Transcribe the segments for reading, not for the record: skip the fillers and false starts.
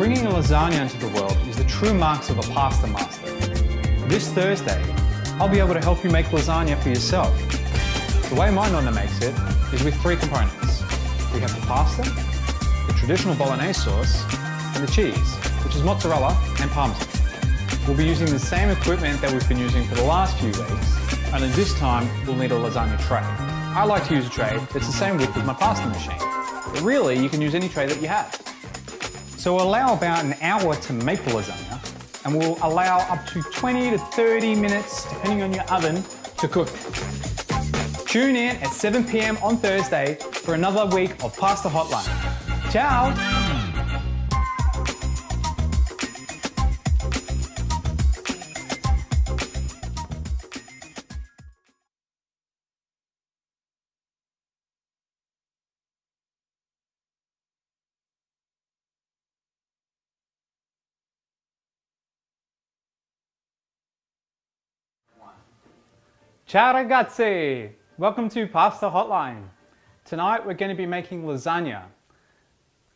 Bringing a lasagna into the world is the true marks of a pasta master. This Thursday, I'll be able to help you make lasagna for yourself. The way my nonna makes it is with 3 components. We have the pasta, the traditional bolognese sauce, and the cheese, which is mozzarella and parmesan. We'll be using the same equipment that we've been using for the last few weeks, only this time we'll need a lasagna tray. I like to use a tray that's the same width as my pasta machine, but really you can use any tray that you have. So we'll allow about an hour to make the lasagna, and we'll allow up to 20 to 30 minutes, depending on your oven, to cook. Tune in at 7 p.m. on Thursday for another week of Pasta Hotline. Ciao! Ciao ragazzi! Welcome to Pasta Hotline. Tonight we're going to be making lasagna.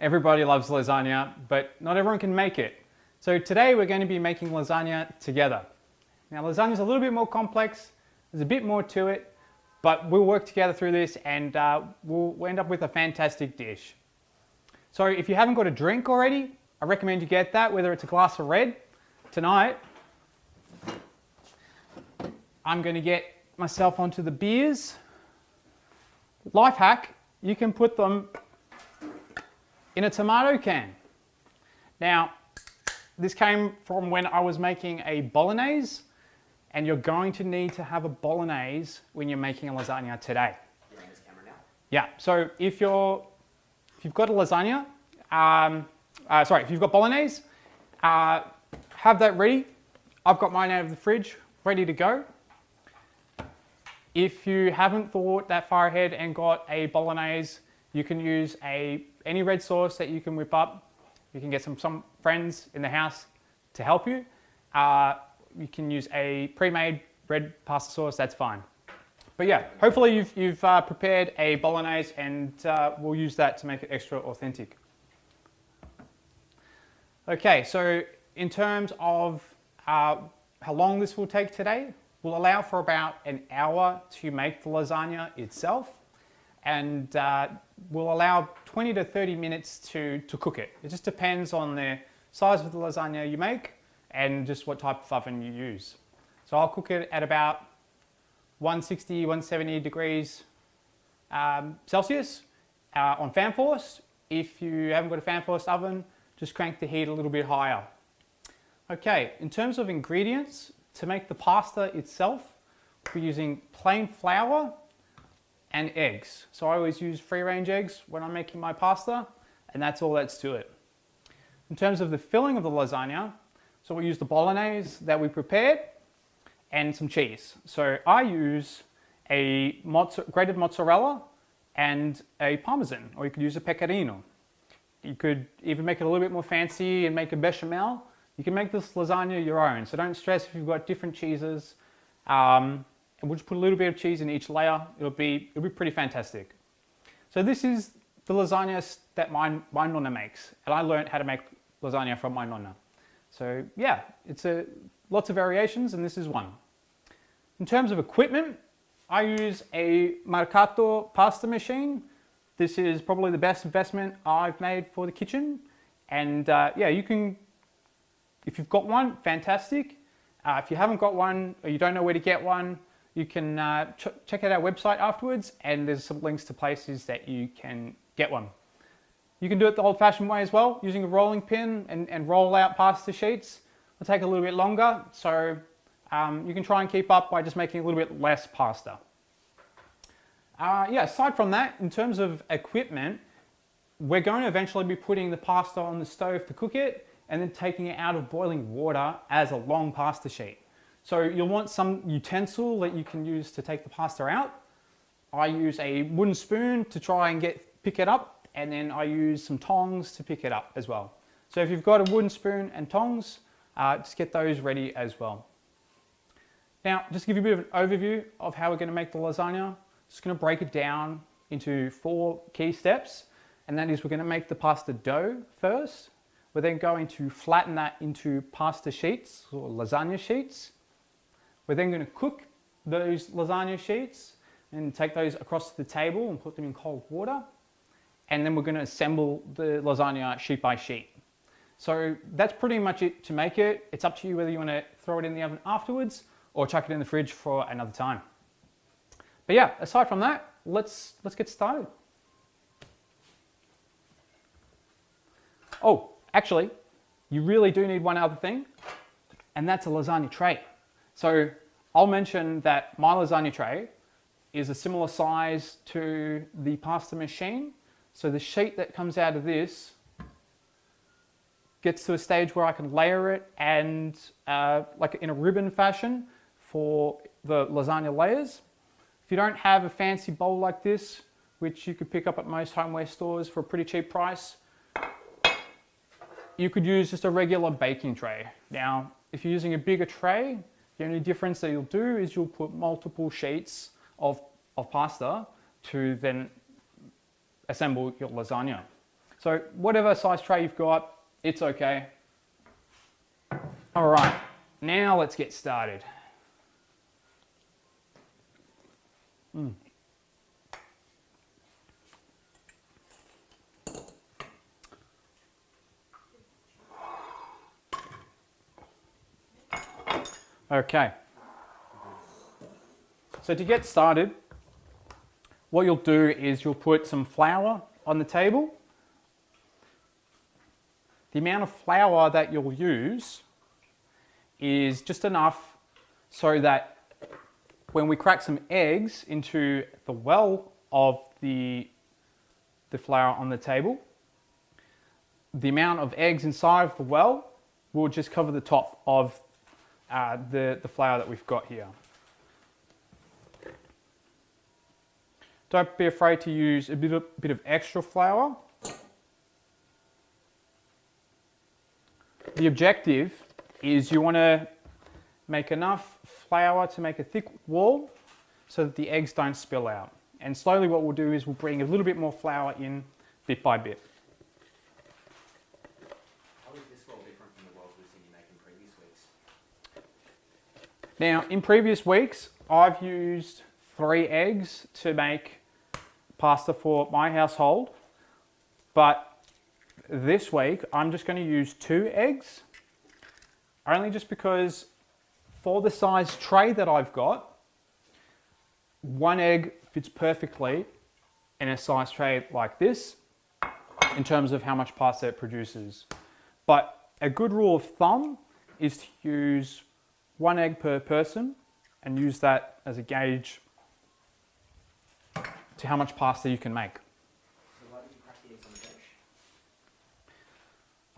Everybody loves lasagna, but not everyone can make it. So today we're going to be making lasagna together. Now lasagna is a little bit more complex, there's a bit more to it, but we'll work together through this and we'll end up with a fantastic dish. So if you haven't got a drink already, I recommend you get that, whether it's a glass of red. Tonight, I'm going to get myself onto the beers. Life hack, you can put them in a tomato can. Now, this came from when I was making a bolognese, and you're going to need to have a bolognese when you're making a lasagna today. You're on this camera now? Yeah, so if you've got a lasagna, if you've got bolognese, have that ready. I've got mine out of the fridge, ready to go. If you haven't thought that far ahead and got a bolognese, you can use any red sauce that you can whip up. You can get some friends in the house to help you. You can use a pre-made red pasta sauce, that's fine. But yeah, hopefully you've prepared a bolognese, and we'll use that to make it extra authentic. Okay, so in terms of how long this will take today, we'll allow for about an hour to make the lasagna itself, and we'll allow 20 to 30 minutes to cook it. It just depends on the size of the lasagna you make and just what type of oven you use. So I'll cook it at about 160, 170 degrees Celsius on fan force. If you haven't got a fan force oven, just crank the heat a little bit higher. Okay, in terms of ingredients, to make the pasta itself, we're using plain flour and eggs. So I always use free-range eggs when I'm making my pasta, and that's all that's to it. In terms of the filling of the lasagna, so we use the bolognese that we prepared and some cheese. So I use a grated mozzarella and a parmesan, or you could use a pecorino. You could even make it a little bit more fancy and make a bechamel. You can make this lasagna your own, so don't stress if you've got different cheeses. And we'll just put a little bit of cheese in each layer. It'll be pretty fantastic. So this is the lasagna that my nonna makes, and I learned how to make lasagna from my nonna. So yeah, it's lots of variations, and this is one. In terms of equipment, I use a Mercato pasta machine. This is probably the best investment I've made for the kitchen, and yeah, you can. If you've got one, fantastic. If you haven't got one, or you don't know where to get one, you can check out our website afterwards, and there's some links to places that you can get one. You can do it the old-fashioned way as well, using a rolling pin and roll out pasta sheets. It'll take a little bit longer, so you can try and keep up by just making a little bit less pasta. Yeah, aside from that, in terms of equipment, we're going to eventually be putting the pasta on the stove to cook it, and then taking it out of boiling water as a long pasta sheet. So you'll want some utensil that you can use to take the pasta out. I use a wooden spoon to try and pick it up, and then I use some tongs to pick it up as well. So if you've got a wooden spoon and tongs, just get those ready as well. Now, just to give you a bit of an overview of how we're going to make the lasagna, just going to break it down into 4 key steps, and that is we're going to make the pasta dough first. We're then going to flatten that into pasta sheets or lasagna sheets. We're then going to cook those lasagna sheets and take those across the table and put them in cold water. And then we're going to assemble the lasagna sheet by sheet. So that's pretty much it to make it. It's up to you whether you want to throw it in the oven afterwards or chuck it in the fridge for another time. But yeah, aside from that, let's get started. Oh, actually, you really do need one other thing, and that's a lasagna tray. So I'll mention that my lasagna tray is a similar size to the pasta machine. So the sheet that comes out of this gets to a stage where I can layer it and like in a ribbon fashion for the lasagna layers. If you don't have a fancy bowl like this, which you could pick up at most homeware stores for a pretty cheap price, you could use just a regular baking tray. Now, if you're using a bigger tray, the only difference that you'll do is you'll put multiple sheets of pasta to then assemble your lasagna. So whatever size tray you've got, it's okay. All right, now let's get started. Okay, so to get started, what you'll do is you'll put some flour on the table. The amount of flour that you'll use is just enough so that when we crack some eggs into the well of the flour on the table, the amount of eggs inside of the well will just cover the top of the flour that we've got here. Don't be afraid to use a bit of extra flour. The objective is you want to make enough flour to make a thick wall so that the eggs don't spill out. And slowly what we'll do is we'll bring a little bit more flour in bit by bit. How is this well different from the wells we've seen you make in previous weeks? Now, in previous weeks, I've used 3 eggs to make pasta for my household, but this week I'm just going to use 2 eggs, only just because for the size tray that I've got, 1 egg fits perfectly in a size tray like this in terms of how much pasta it produces. But a good rule of thumb is to use 1 egg per person and use that as a gauge to how much pasta you can make. So why did you crack the eggs on the bench?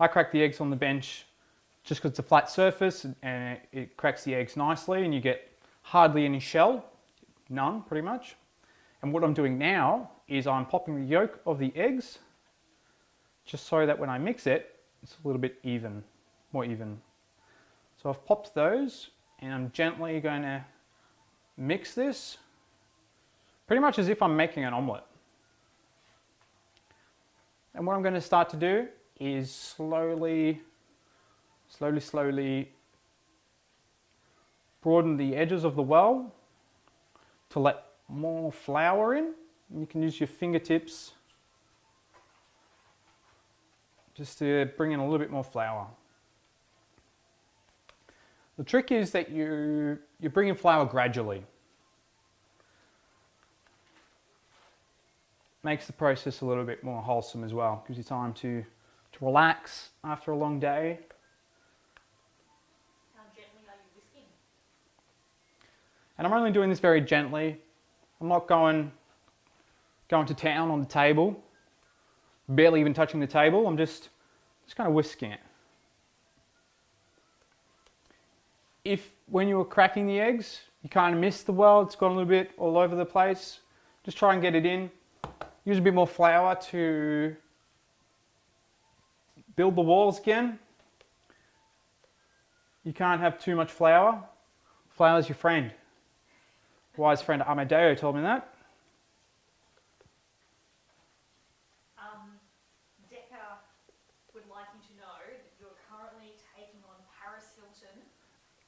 I crack the eggs on the bench just because it's a flat surface and it cracks the eggs nicely and you get hardly any shell, none pretty much. And what I'm doing now is I'm popping the yolk of the eggs just so that when I mix it, it's a little bit even, more even. So I've popped those and I'm gently going to mix this pretty much as if I'm making an omelette. And what I'm going to start to do is slowly broaden the edges of the well to let more flour in. And you can use your fingertips just to bring in a little bit more flour. The trick is that you bring in flour gradually. Makes the process a little bit more wholesome as well. Gives you time to relax after a long day. How gently are you whisking? And I'm only doing this very gently. I'm not going to town on the table, barely even touching the table. I'm just kind of whisking it. If when you were cracking the eggs, you kind of missed the well, it's gone a little bit all over the place, just try and get it in. Use a bit more flour to build the walls again. You can't have too much flour. Flour is your friend. Wise friend Amadeo told me that. Decca would like you to know Hilton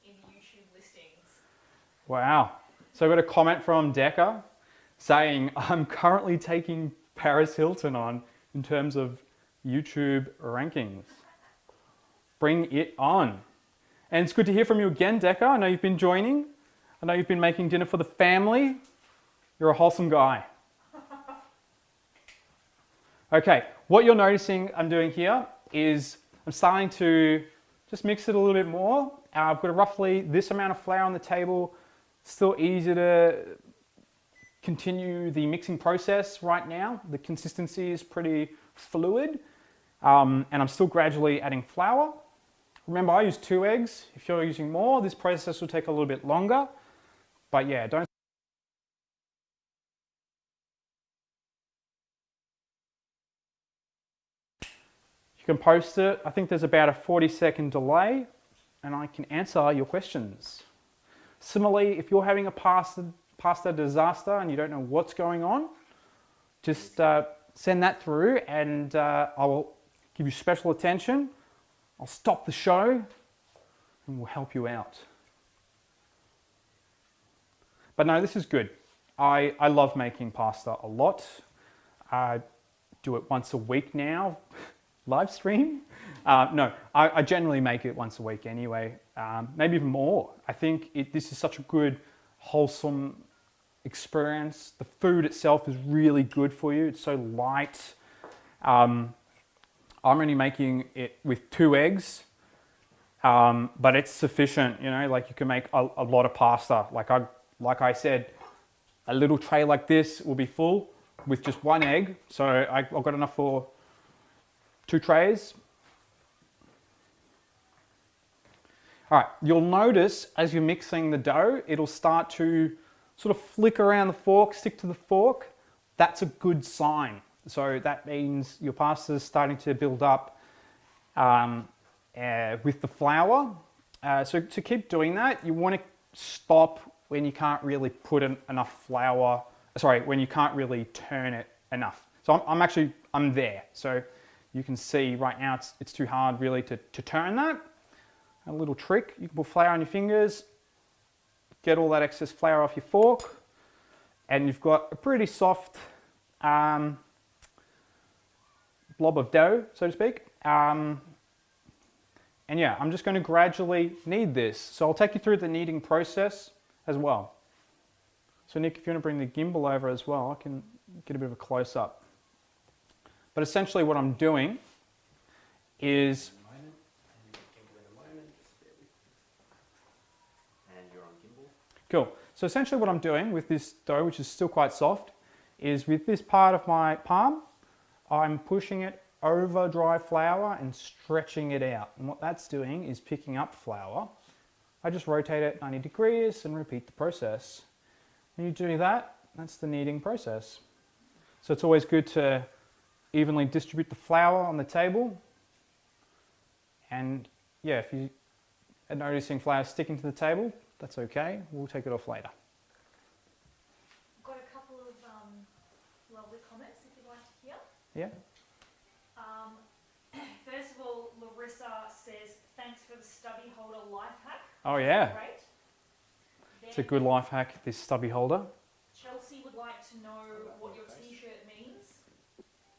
in the YouTube listings. Wow. So I got a comment from Decca saying, I'm currently taking Paris Hilton on in terms of YouTube rankings. Bring it on. And it's good to hear from you again, Decca. I know you've been joining. I know you've been making dinner for the family. You're a wholesome guy. Okay, what you're noticing I'm doing here is I'm starting to just mix it a little bit more. I've got roughly this amount of flour on the table. Still easy to continue the mixing process right now. The consistency is pretty fluid, and I'm still gradually adding flour. Remember, I use 2 eggs. If you're using more, this process will take a little bit longer. But yeah, don't. You can post it. I think there's about a 40-second delay, and I can answer your questions. Similarly, if you're having a pasta disaster and you don't know what's going on, just send that through, and I will give you special attention. I'll stop the show and we'll help you out. But no, this is good. I love making pasta a lot. I do it once a week now, live stream. No, I generally make it once a week anyway, maybe even more. I think this is such a good, wholesome experience. The food itself is really good for you. It's so light. I'm only making it with 2 eggs, but it's sufficient, you know, like you can make a lot of pasta. Like I said, a little tray like this will be full with just 1 egg. So I've got enough for 2 trays. All right, you'll notice as you're mixing the dough, it'll start to sort of flick around the fork, stick to the fork. That's a good sign. So that means your pasta is starting to build up with the flour. So to keep doing that, you want to stop when you can't really put enough flour, when you can't really turn it enough. So I'm there. So you can see right now it's too hard really to turn that. A little trick, you can put flour on your fingers, get all that excess flour off your fork, and you've got a pretty soft blob of dough, so to speak. And yeah, I'm just going to gradually knead this. So I'll take you through the kneading process as well. So Nick, if you want to bring the gimbal over as well, I can get a bit of a close-up. But essentially what I'm doing is... Cool. So essentially what I'm doing with this dough, which is still quite soft, is with this part of my palm, I'm pushing it over dry flour and stretching it out. And what that's doing is picking up flour. I just rotate it 90 degrees and repeat the process. When you do that, that's the kneading process. So it's always good to evenly distribute the flour on the table. And yeah, if you are noticing flour sticking to the table, that's okay. We'll take it off later. Got a couple of lovely comments if you'd like to hear. Yeah. First of all, Larissa says, thanks for the stubby holder life hack. Oh yeah. Great. It's a good life hack, this stubby holder. Chelsea would like to know what your t-shirt means.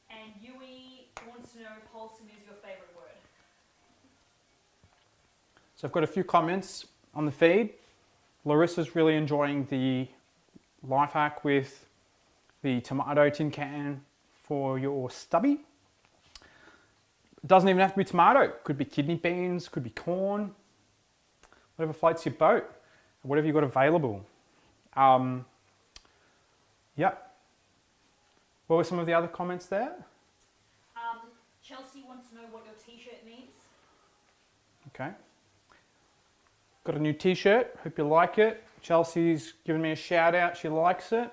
And Yui wants to know if wholesome is your favourite word. So I've got a few comments on the feed. Larissa's really enjoying the life hack with the tomato tin can for your stubby. It doesn't even have to be tomato. It could be kidney beans, could be corn, whatever floats your boat, whatever you've got available. Yeah. What were some of the other comments there? Chelsea wants to know what your t-shirt means. Okay. Got a new t-shirt, hope you like it. Chelsea's given me a shout out, she likes it.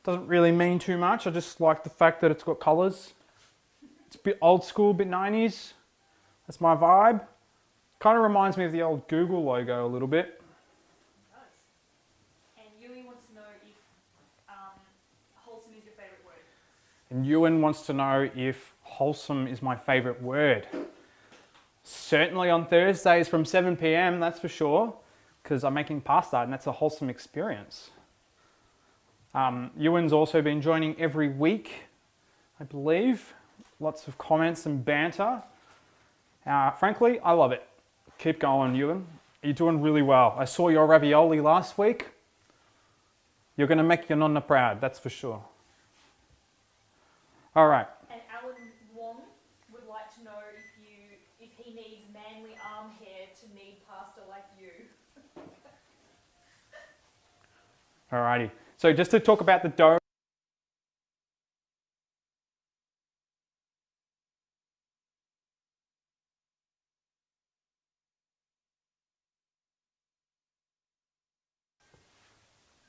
Doesn't really mean too much, I just like the fact that it's got colours. It's a bit old school, a bit 90s. That's my vibe. Kind of reminds me of the old Google logo a little bit. It does. And Yui wants to know if wholesome is your favourite word. And Ewan wants to know if wholesome is my favourite word. Certainly on Thursdays from 7 p.m, that's for sure, because I'm making pasta and that's a wholesome experience. Ewan's also been joining every week, I believe. Lots of comments and banter. Frankly, I love it. Keep going, Ewan. You're doing really well. I saw your ravioli last week. You're going to make your nonna proud, that's for sure. All right. And Alan Wong would like to know if he needs manly arm hair to knead pasta like you. Alrighty. So just to talk about the dough.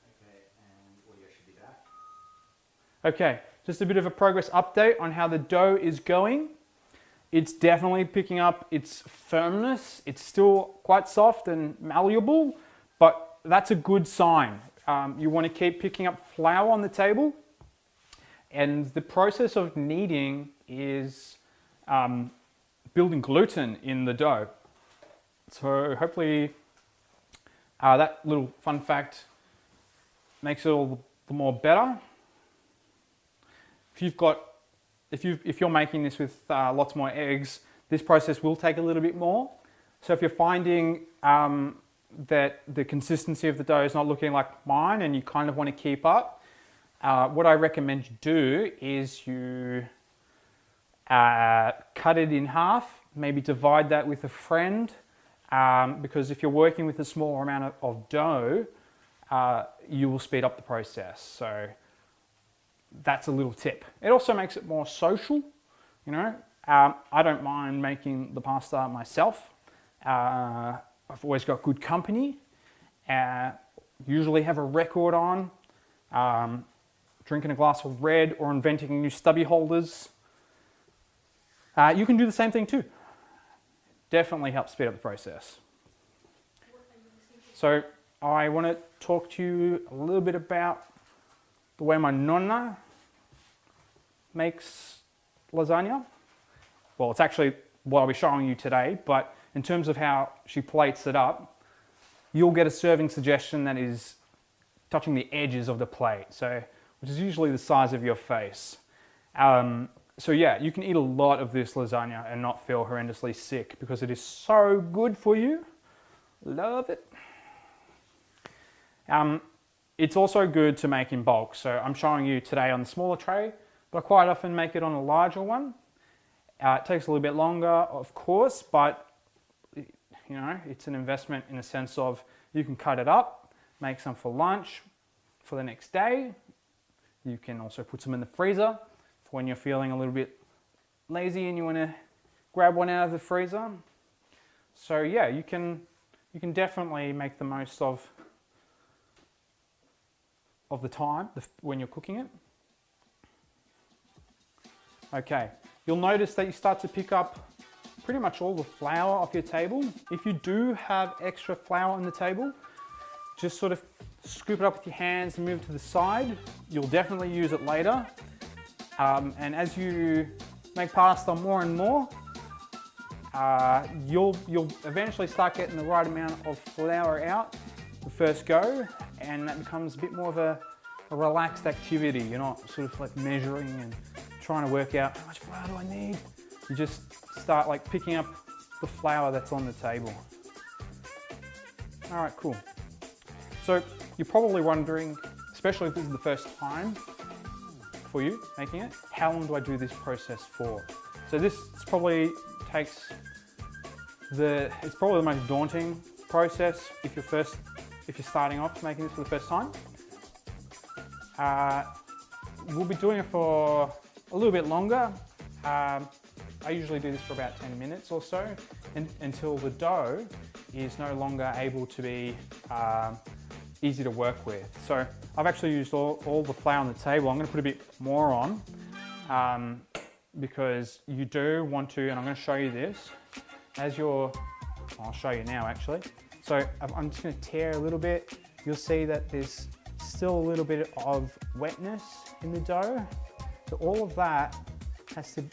Okay, and audio should be back. Okay, just a bit of a progress update on how the dough is going. It's definitely picking up its firmness. It's still quite soft and malleable, but that's a good sign. You want to keep picking up flour on the table, and the process of kneading is building gluten in the dough. So hopefully that little fun fact makes it all the more better. If you're making this with lots more eggs, this process will take a little bit more. So if you're finding that the consistency of the dough is not looking like mine and you kind of want to keep up, what I recommend you do is you cut it in half, maybe divide that with a friend, because if you're working with a smaller amount of dough, you will speed up the process. So that's a little tip. It also makes it more social, you know. I don't mind making the pasta myself. I've always got good company. Usually have a record on, drinking a glass of red or inventing new stubby holders. You can do the same thing too. Definitely helps speed up the process. So I want to talk to you a little bit about the way my nonna makes lasagna. Well, it's actually what I'll be showing you today, but in terms of how she plates it up, you'll get a serving suggestion that is touching the edges of the plate, so which is usually the size of your face. So yeah, you can eat a lot of this lasagna and not feel horrendously sick because it is so good for you. Love it. It's also good to make in bulk. So I'm showing you today on the smaller tray, but I quite often make it on a larger one. It takes a little bit longer, of course, but you know, it's an investment in the sense of you can cut it up, make some for lunch for the next day. You can also put some in the freezer for when you're feeling a little bit lazy and you want to grab one out of the freezer. So yeah, you can definitely make the most of the time when you're cooking it. Okay, you'll notice that you start to pick up pretty much all the flour off your table. If you do have extra flour on the table, just sort of scoop it up with your hands and move it to the side. You'll definitely use it later. And as you make pasta more and more, you'll eventually start getting the right amount of flour out the first go, and that becomes a bit more of a relaxed activity. You're not sort of like measuring and trying to work out how much flour do I need. You just start like picking up the flour that's on the table. All right, cool. So you're probably wondering, especially if this is the first time for you making it, how long do I do this process for? So this probably takes it's probably the most daunting process if you're starting off making this for the first time. We'll be doing it for a little bit longer. I usually do this for about 10 minutes or so until the dough is no longer able to be easy to work with. So I've actually used all the flour on the table. I'm going to put a bit more on because you do want to, and I'm going to show you this, I'll show you now actually. So I'm just going to tear a little bit. You'll see that there's still a little bit of wetness in the dough. So all of that has to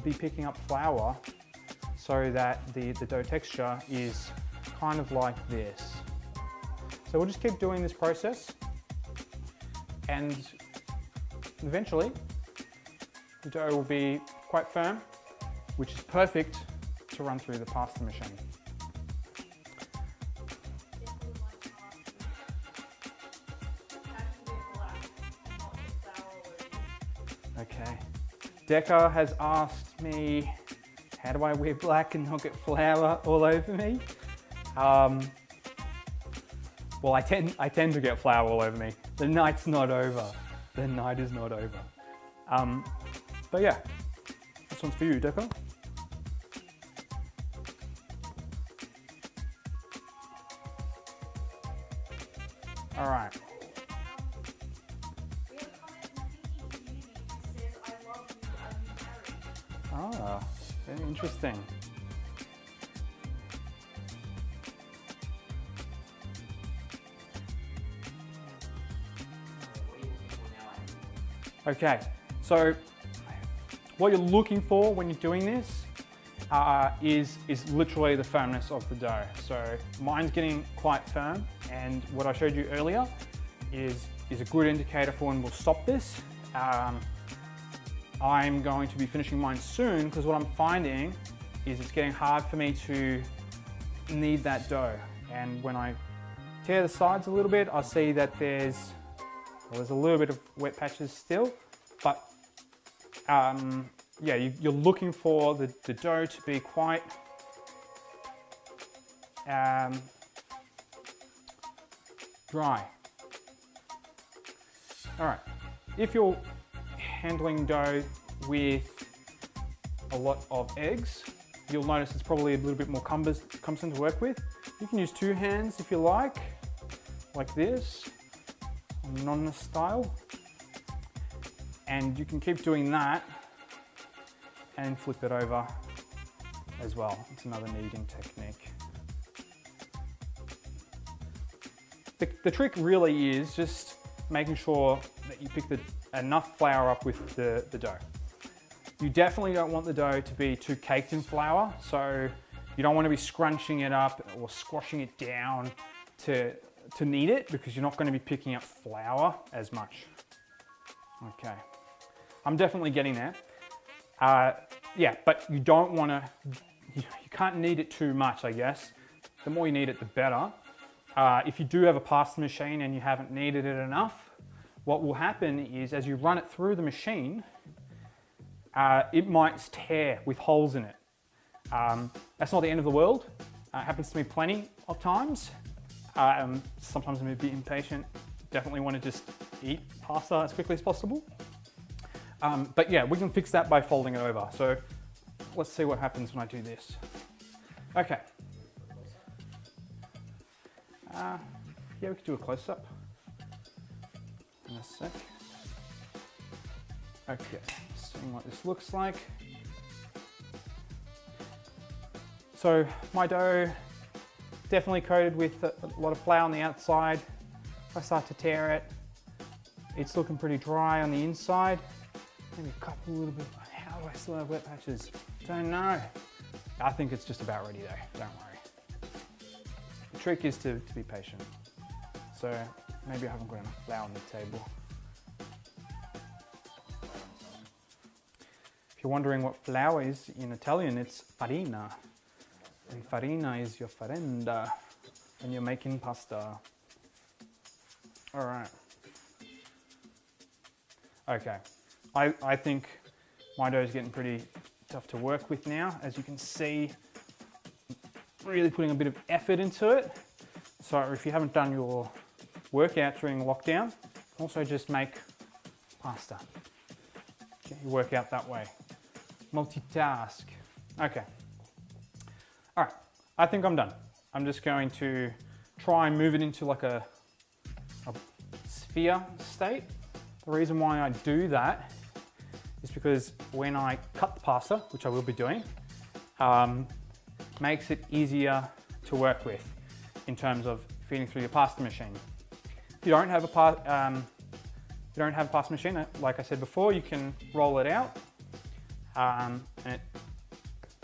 be picking up flour. So so that the dough texture is kind of like this. So we'll just keep doing this process, and eventually the dough will be quite firm, which is perfect to run through the pasta machine. Okay, Decca has asked me, how do I wear black and not get flour all over me? Well, I tend to get flour all over me. The night's not over. The night is not over. But yeah, this one's for you, Decca. All right. We have a comment in the thinking community who says, I love you, are you married? Ah, very interesting. What are you looking for now, Andrew? Okay, so what you're looking for when you're doing this is literally the firmness of the dough. So mine's getting quite firm, and what I showed you earlier is a good indicator for when we'll stop this. I'm going to be finishing mine soon because what I'm finding is it's getting hard for me to knead that dough. And when I tear the sides a little bit, I see that there's a little bit of wet patches still, but yeah, you're looking for the dough to be quite dry. All right, if you're handling dough with a lot of eggs, you'll notice it's probably a little bit more cumbersome to work with. You can use two hands if you like this, nonna style. And you can keep doing that and flip it over as well. It's another kneading technique. The trick really is just making sure that you pick enough flour up with the dough. You definitely don't want the dough to be too caked in flour, so you don't want to be scrunching it up or squashing it down to knead it, because you're not going to be picking up flour as much. Okay, I'm definitely getting there. Yeah, but you don't want to, you can't knead it too much, I guess. The more you knead it, the better. If you do have a pasta machine and you haven't kneaded it enough, what will happen is as you run it through the machine, it might tear with holes in it. That's not the end of the world. It happens to me plenty of times. Sometimes I'm a bit impatient. Definitely want to just eat pasta as quickly as possible. But yeah, we can fix that by folding it over. So let's see what happens when I do this. Okay. Yeah, we could do a close-up in a sec. Okay, seeing what this looks like. So my dough, definitely coated with a lot of flour on the outside. If I start to tear it, it's looking pretty dry on the inside. Maybe a couple little bit. How do I still have wet patches? Don't know. I think it's just about ready though, don't worry. The trick is to be patient. So maybe I haven't got enough flour on the table. If you're wondering what flour is in Italian, it's farina. And farina is your friend when you're making pasta. All right. Okay. I think my dough is getting pretty tough to work with now. As you can see, really putting a bit of effort into it. So if you haven't done your workout during lockdown, also just make pasta. Get your workout that way. Multitask. Okay. All right, I think I'm done. I'm just going to try and move it into like a sphere state. The reason why I do that is because when I cut the pasta, which I will be doing, makes it easier to work with in terms of feeding through your pasta machine. If you don't have a pasta machine, like I said before, you can roll it out.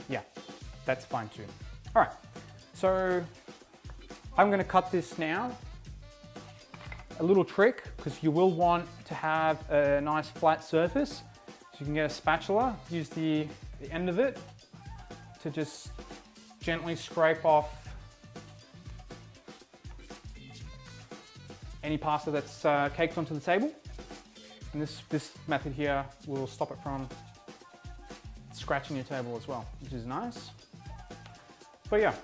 Yeah, that's fine too. All right, so I'm gonna cut this now. A little trick, because you will want to have a nice flat surface. So you can get a spatula, use the end of it to just gently scrape off any pasta that's caked onto the table. And this method here will stop it from scratching your table as well, which is nice. But yeah,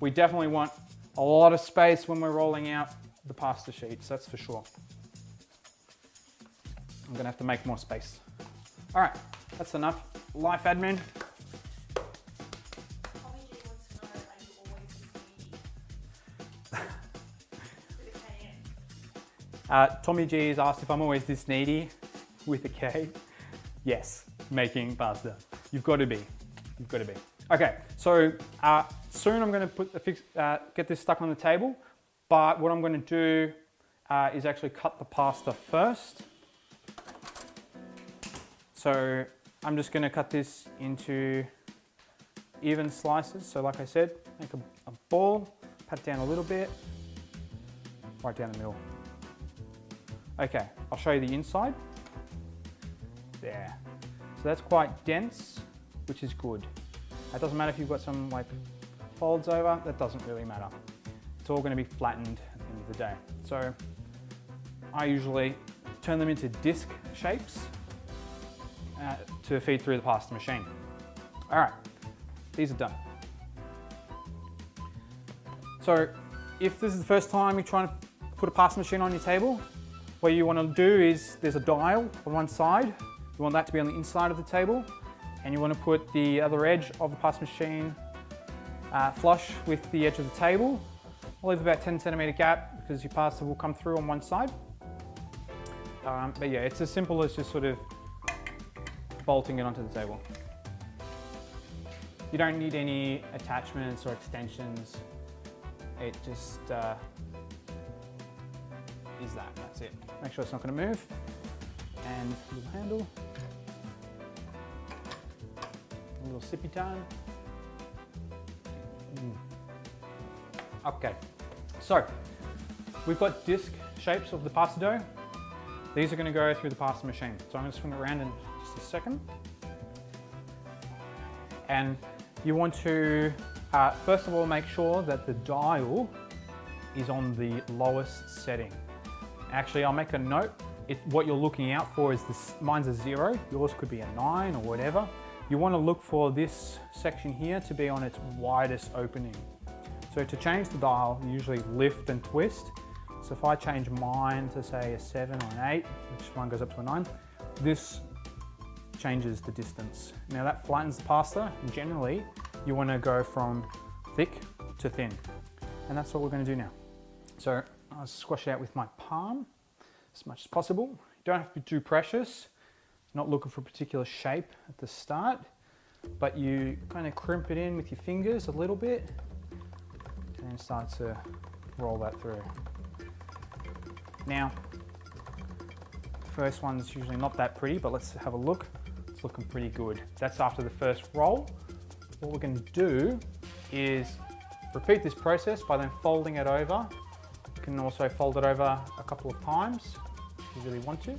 we definitely want a lot of space when we're rolling out the pasta sheets, that's for sure. I'm gonna have to make more space. All right, that's enough life admin. Tommy G wants to know, are you always this needy? With a KN. Tommy G has asked if I'm always this needy with a K. Yes, making pasta. You've got to be. You've got to be. Okay, so soon I'm going to get this stuck on the table, but what I'm going to do is actually cut the pasta first. So I'm just going to cut this into even slices. So like I said, make a ball, pat it down a little bit, right down the middle. Okay, I'll show you the inside. There. So that's quite dense, which is good. It doesn't matter if you've got some like folds over, that doesn't really matter. It's all going to be flattened at the end of the day. So I usually turn them into disc shapes to feed through the pasta machine. All right, these are done. So if this is the first time you're trying to put a pasta machine on your table, what you want to do is there's a dial on one side. You want that to be on the inside of the table, and you want to put the other edge of the pasta machine flush with the edge of the table. I'll leave about 10 centimeter gap because your pasta will come through on one side. But yeah, it's as simple as just sort of bolting it onto the table. You don't need any attachments or extensions. It just is that, that's it. Make sure it's not going to move. And a little handle. A little sippy time. Okay, so we've got disc shapes of the pasta dough. These are going to go through the pasta machine. So I'm going to swing it around in just a second. And you want to, first of all, make sure that the dial is on the lowest setting. Actually, I'll make a note. What you're looking out for is this, mine's a 0, yours could be a 9 or whatever. You want to look for this section here to be on its widest opening. So to change the dial, you usually lift and twist. So if I change mine to say a 7 or an 8, which mine goes up to a 9, this changes the distance. Now that flattens the pasta, and generally you want to go from thick to thin. And that's what we're going to do now. So I'll squash it out with my palm as much as possible. You don't have to be too precious. Not looking for a particular shape at the start, but you kind of crimp it in with your fingers a little bit and then start to roll that through. Now, the first one's usually not that pretty, but let's have a look. It's looking pretty good. That's after the first roll. What we're going to do is repeat this process by then folding it over. You can also fold it over a couple of times if you really want to.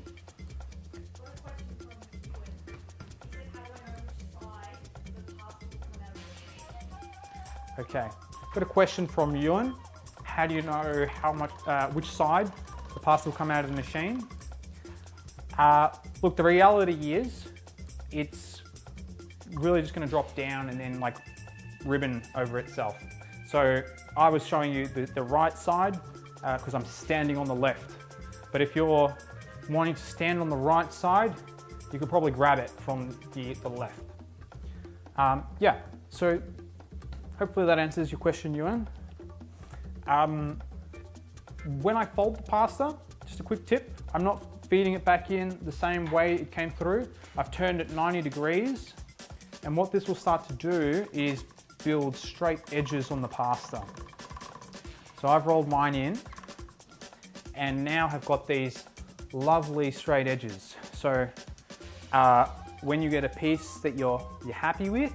Okay, got a question from Ewan. How do you know how much, which side the pasta will come out of the machine? Look, the reality is it's really just going to drop down and then like ribbon over itself. So I was showing you the right side because I'm standing on the left. But if you're wanting to stand on the right side, you could probably grab it from the left. Yeah, so hopefully that answers your question, Ewan. When I fold the pasta, just a quick tip, I'm not feeding it back in the same way it came through. I've turned it 90 degrees, and what this will start to do is build straight edges on the pasta. So I've rolled mine in, and now have got these lovely straight edges. So when you get a piece that you're happy with,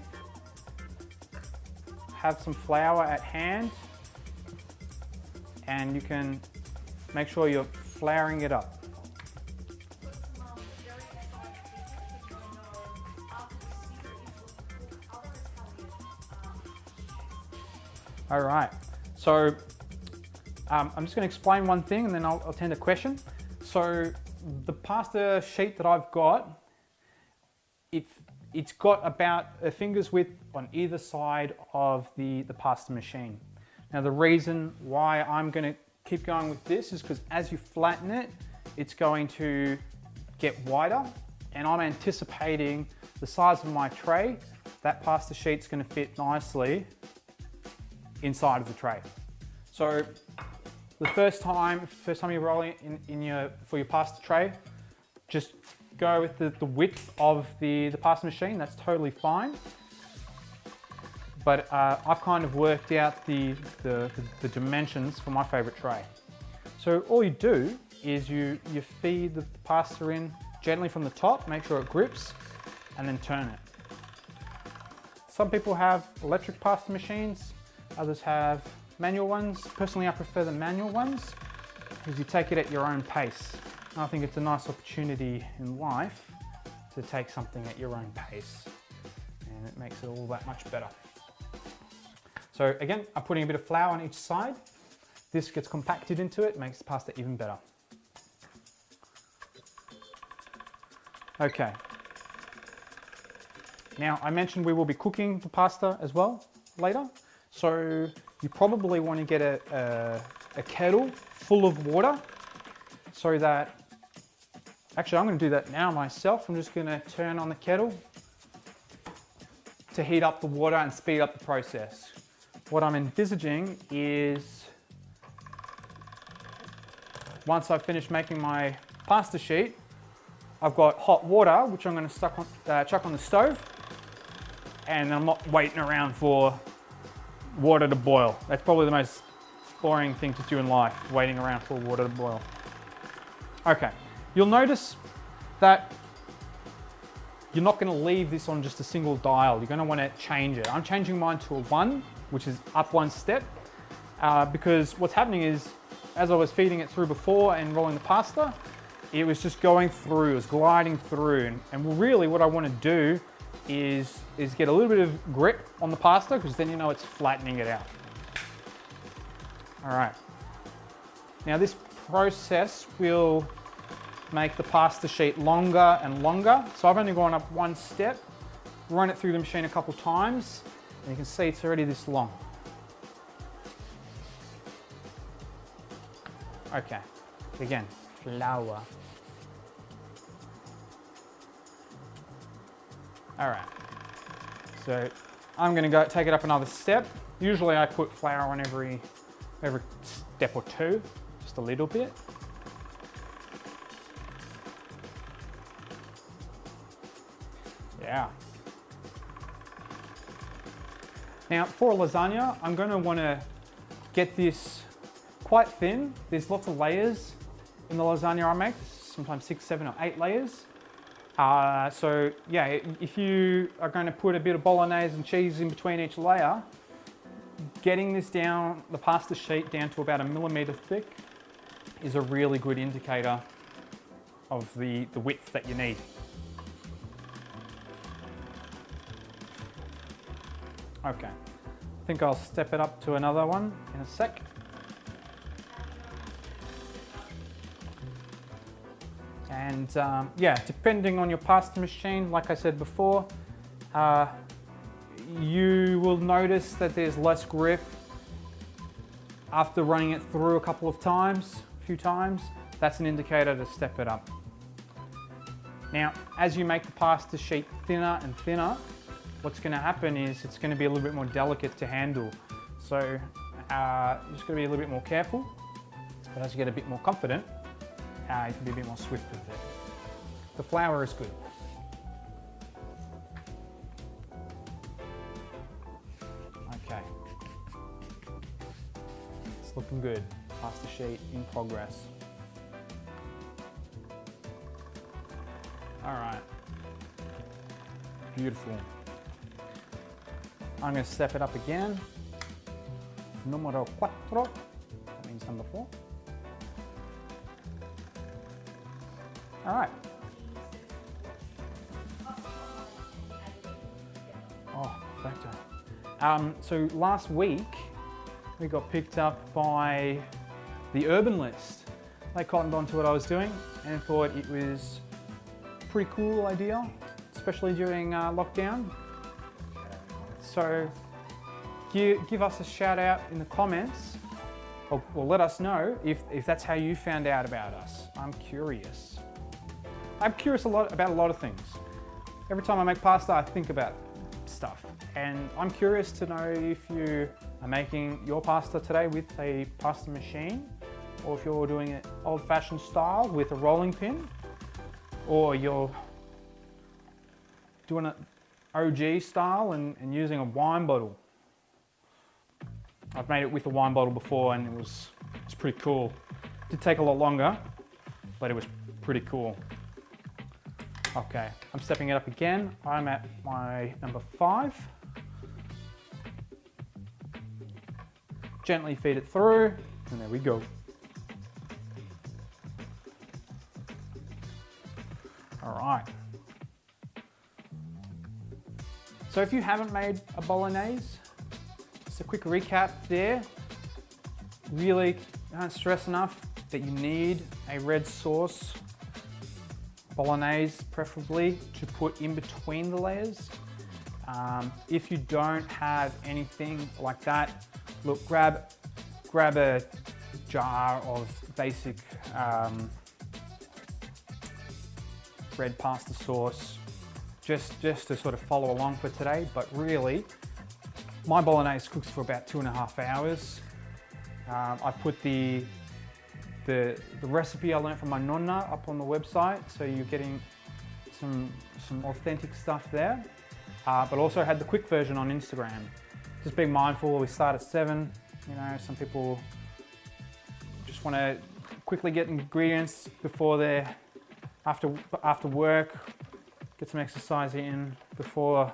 have some flour at hand, and you can make sure you're flouring it up. Got some very exciting people because I know after this series we'll cook other Italian dishes. All right, so I'm just going to explain one thing and then I'll attend a question. So the pasta sheet that I've got, it's got about a finger's width on either side of the pasta machine. Now the reason why I'm going to keep going with this is because as you flatten it, it's going to get wider, and I'm anticipating the size of my tray, that pasta sheet's going to fit nicely inside of the tray. So the first time you roll it for your pasta tray, just go with the width of the pasta machine. That's totally fine. But I've kind of worked out the dimensions for my favorite tray. So all you do is you feed the pasta in gently from the top, make sure it grips, and then turn it. Some people have electric pasta machines, others have manual ones. Personally, I prefer the manual ones because you take it at your own pace. I think it's a nice opportunity in life to take something at your own pace, and it makes it all that much better. So again, I'm putting a bit of flour on each side. This gets compacted into it, makes the pasta even better. Okay. Now, I mentioned we will be cooking the pasta as well later. So you probably want to get a kettle full of water so that, actually I'm going to do that now myself. I'm just going to turn on the kettle to heat up the water and speed up the process. What I'm envisaging is once I've finished making my pasta sheet, I've got hot water which I'm going to chuck on the stove, and I'm not waiting around for water to boil. That's probably the most boring thing to do in life, waiting around for water to boil. Okay, you'll notice that you're not going to leave this on just a single dial. You're going to want to change it. I'm changing mine to a 1, which is up 1 step, because what's happening is, as I was feeding it through before and rolling the pasta, it was just going through, it was gliding through. And really what I want to do is get a little bit of grip on the pasta, because then you know it's flattening it out. All right. Now this process will make the pasta sheet longer and longer. So I've only gone up 1 step, run it through the machine a couple times, and you can see it's already this long. Okay, again, flour. All right, so I'm gonna take it up another step. Usually I put flour on every step or two, just a little bit. Yeah. Now for a lasagna, I'm going to want to get this quite thin. There's lots of layers in the lasagna I make, sometimes 6, 7 or 8 layers. So yeah, if you are going to put a bit of bolognese and cheese in between each layer, getting this down, the pasta sheet down to about 1 millimeter thick is a really good indicator of the width that you need. Okay, I think I'll step it up to another one in a sec. And yeah, depending on your pasta machine, like I said before, you will notice that there's less grip after running it through a few times. That's an indicator to step it up. Now, as you make the pasta sheet thinner and thinner, what's going to happen is it's going to be a little bit more delicate to handle. So you're just going to be a little bit more careful, but as you get a bit more confident, you can be a bit more swift with it. The flour is good. Okay, it's looking good. Pasta sheet in progress. All right, beautiful. I'm going to step it up again. numero 4. That means number 4. All right. Oh, perfecto. So last week we got picked up by the Urban List. They cottoned on to what I was doing and thought it was a pretty cool idea, especially during lockdown. So give us a shout out in the comments, or let us know if that's how you found out about us. I'm curious. I'm curious about a lot of things. Every time I make pasta, I think about stuff. And I'm curious to know if you are making your pasta today with a pasta machine, or if you're doing it old-fashioned style with a rolling pin, or you're doing it OG style and using a wine bottle. I've made it with a wine bottle before and it's pretty cool. It did take a lot longer, but it was pretty cool. Okay, I'm stepping it up again. I'm at my number 5. Gently feed it through, and there we go. All right. So if you haven't made a bolognese, just a quick recap there. Really can't stress enough that you need a red sauce, bolognese preferably, to put in between the layers. If you don't have anything like that, look, grab a jar of basic red pasta sauce, just to sort of follow along for today. But really, my bolognese cooks for about 2.5 hours. I put the recipe I learned from my nonna up on the website, so you're getting some authentic stuff there. But also had the quick version on Instagram. Just being mindful, we start at 7. You know, some people just want to quickly get ingredients before they're after work, get some exercise in before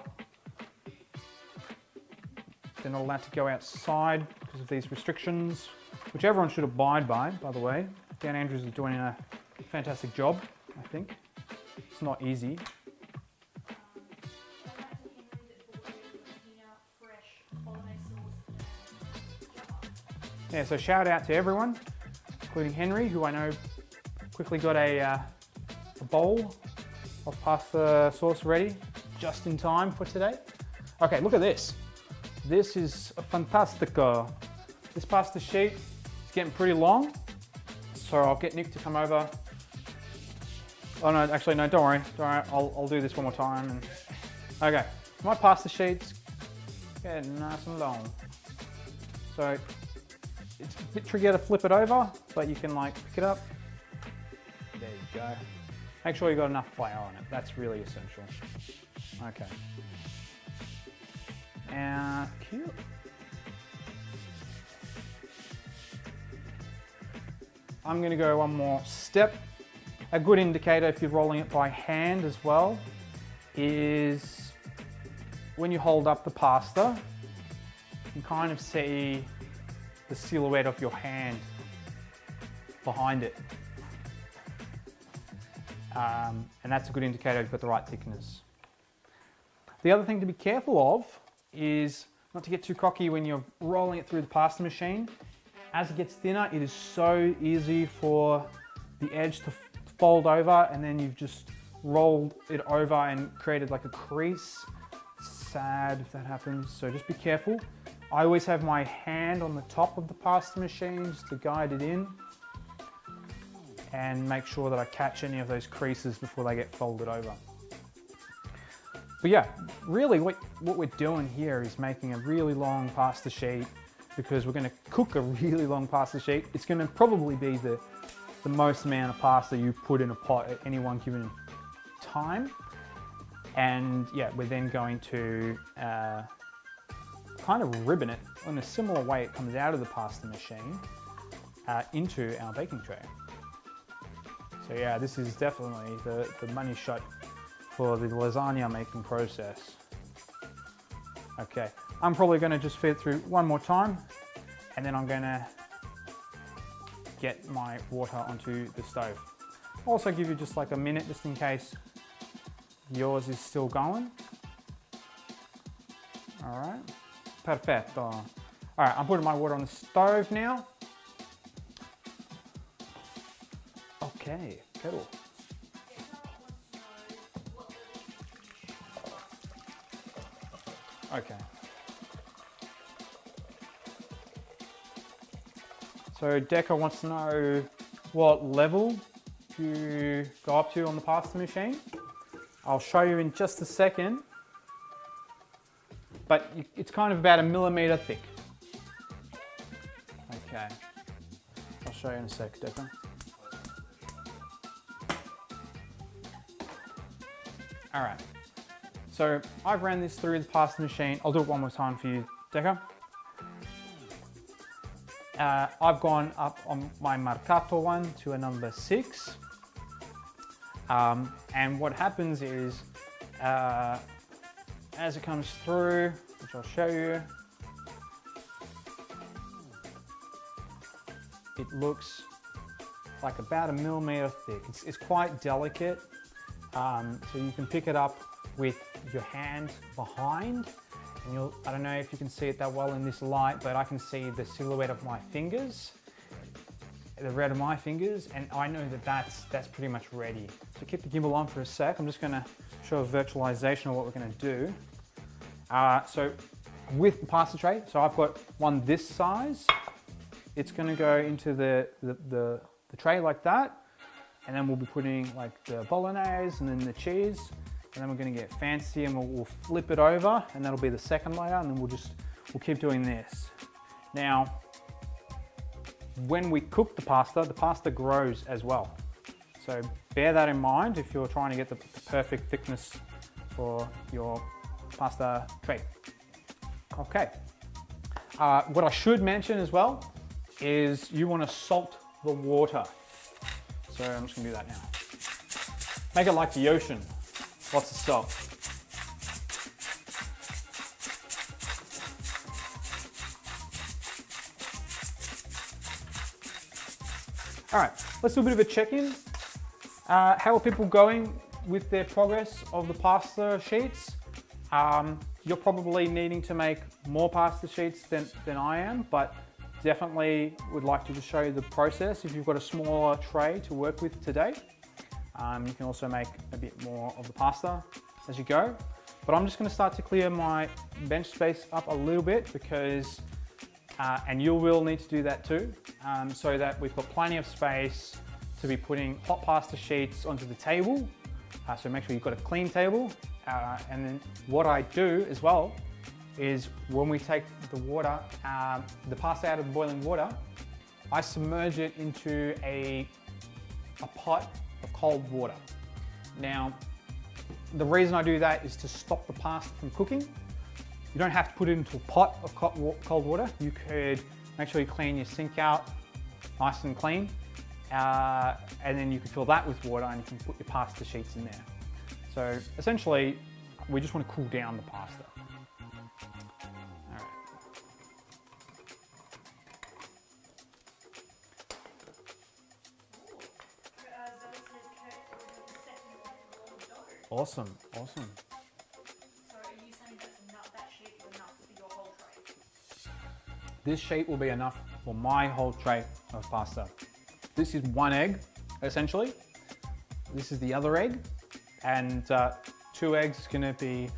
they're not allowed to go outside because of these restrictions, which everyone should abide by the way. Dan Andrews is doing a fantastic job, I think. It's not easy. Yeah, so shout out to everyone, including Henry, who I know quickly got a bowl of pasta sauce ready just in time for today. Okay, look at this. This is fantastico. This pasta sheet is getting pretty long, so I'll get Nick to come over. Oh no, actually no, don't worry. I'll do this one more time. And okay, my pasta sheet's getting nice and long. So it's a bit tricky to flip it over, but you can like pick it up. There you go. Make sure you got enough flour on it. That's really essential. Okay. Cute. I'm going to go one more step. A good indicator if you're rolling it by hand as well is when you hold up the pasta, you can kind of see the silhouette of your hand behind it. And that's a good indicator you've got the right thickness. The other thing to be careful of is not to get too cocky when you're rolling it through the pasta machine. As it gets thinner, it is so easy for the edge to fold over, and then you've just rolled it over and created like a crease. It's sad if that happens, so just be careful. I always have my hand on the top of the pasta machine just to guide it in and make sure that I catch any of those creases before they get folded over. But yeah, really what we're doing here is making a really long pasta sheet because we're going to cook a really long pasta sheet. It's going to probably be the most amount of pasta you put in a pot at any one given time. And yeah, we're then going to kind of ribbon it in a similar way it comes out of the pasta machine into our baking tray. So yeah, this is definitely the money shot for the lasagna making process. Okay, I'm probably going to just feed it through one more time and then I'm gonna get my water onto the stove. I'll also give you just like a minute just in case yours is still going. All right, perfecto. All right, I'm putting my water on the stove now. Okay, kettle. Okay. So Deca wants to know what level you go up to on the pasta machine. I'll show you in just a second, but it's kind of about 1 millimeter thick. Okay, I'll show you in a sec, Deca. All right, so I've ran this through the pasta machine. I'll do it one more time for you, Deca. I've gone up on my marcato one to a number 6. And what happens is, as it comes through, which I'll show you, it looks like about 1 millimeter thick. It's quite delicate, so you can pick it up with your hand behind. And I don't know if you can see it that well in this light, but I can see the silhouette of my fingers, the red of my fingers, and I know that that's pretty much ready. So keep the gimbal on for a sec. I'm just gonna show a virtualization of what we're gonna do. So with the pasta tray, so I've got one this size. It's gonna go into the tray like that, and then we'll be putting like the bolognese and then the cheese. And then we're going to get fancy and we'll flip it over, and that'll be the second layer, and then we'll keep doing this. Now, when we cook the pasta grows as well. So bear that in mind if you're trying to get the perfect thickness for your pasta tray. Okay. What I should mention as well is you want to salt the water. So I'm just going to do that now. Make it like the ocean. Lots of salt. All right, let's do a bit of a check-in. How are people going with their progress of the pasta sheets? You're probably needing to make more pasta sheets than I am, but definitely would like to just show you the process. If you've got a smaller tray to work with today, you can also make a bit more of the pasta as you go. But I'm just going to start to clear my bench space up a little bit because, and you will need to do that too, so that we've got plenty of space to be putting hot pasta sheets onto the table. So make sure you've got a clean table. And then what I do as well is when we take the water, the pasta out of the boiling water, I submerge it into a pot of cold water. Now, the reason I do that is to stop the pasta from cooking. You don't have to put it into a pot of cold water. You could make sure you clean your sink out nice and clean, and then you can fill that with water and you can put your pasta sheets in there. So essentially, we just want to cool down the pasta. All right. Awesome, awesome. So are you saying that sheet is enough for your whole tray? This sheet will be enough for my whole tray of pasta. This is one egg, essentially. This is the other egg, and 2 eggs is gonna be